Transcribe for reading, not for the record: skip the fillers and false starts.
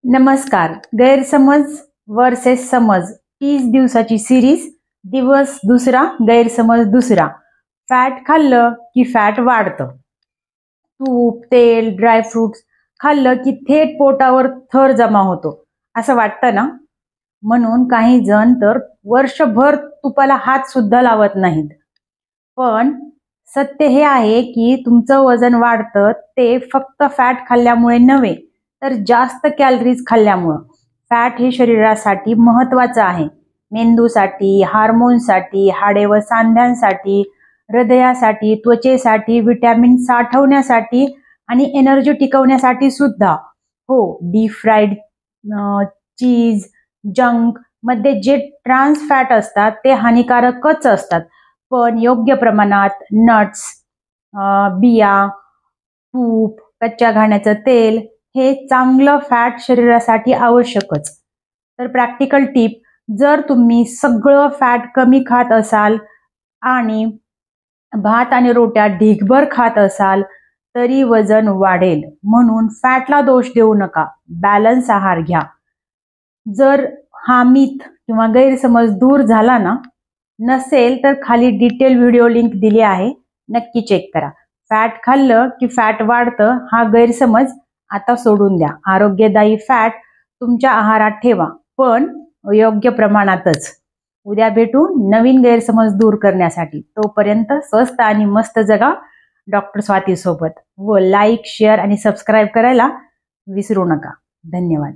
नमस्कार. गैरसमज वर्सेस समज 30 दिवसाची सिरीज. दिवस दुसरा, गैरसमज दुसरा. फॅट खाल्लं की फॅट वाढतं. तूप, तेल, ड्रायफ्रुट्स खाल्लं की थेट पोटावर थर जमा होतो असं वाटतं ना. म्हणून काही जण तर वर्षभर तुपाला हात सुद्धा लावत नाहीत. पण सत्य हे आहे की तुमचं वजन वाढतं ते फक्त फॅट खाल्ल्यामुळे नव्हे, तर जास्त कॅलरीज खाल्ल्यामुळं. फॅट हे शरीरासाठी महत्त्वाचं आहे. मेंदूसाठी, हार्मोनसाठी, हाडे व सांध्यांसाठी, हृदयासाठी, त्वचेसाठी, विटॅमिन साठवण्यासाठी आणि एनर्जी टिकवण्यासाठी सुद्धा. हो, डीप फ्राईड, चीज, जंक मध्ये जे ट्रान्स फॅट असतात ते हानिकारकच असतात. पण योग्य प्रमाणात नट्स, बिया, तूप, कच्च्या घाण्याचं तेल हे चांगलं फॅट शरीरासाठी आवश्यकच. तर प्रॅक्टिकल टिप, जर तुम्ही सगळं फॅट कमी खात असाल आणि भात आणि रोट्या ढीगभर खात असाल तरी वजन वाढेल. म्हणून फॅटला दोष देऊ नका, बॅलन्स आहार घ्या. जर हा मिथ किंवा गैरसमज दूर झाला नसेल तर खाली डिटेल व्हिडिओ लिंक दिली आहे, नक्की चेक करा. फॅट खाल्लं की फॅट वाढतं हा गैरसमज आता सोडून द्या. आरोग्यदायी फॅट तुमच्या आहारात ठेवा, पण योग्य प्रमाणातच. उद्या भेटू नवीन गैरसमज दूर करण्यासाठी. तोपर्यंत स्वस्त आणि मस्त जगा डॉक्टर स्वाती सोबत. व लाईक, शेअर आणि सबस्क्राईब करायला विसरू नका. धन्यवाद.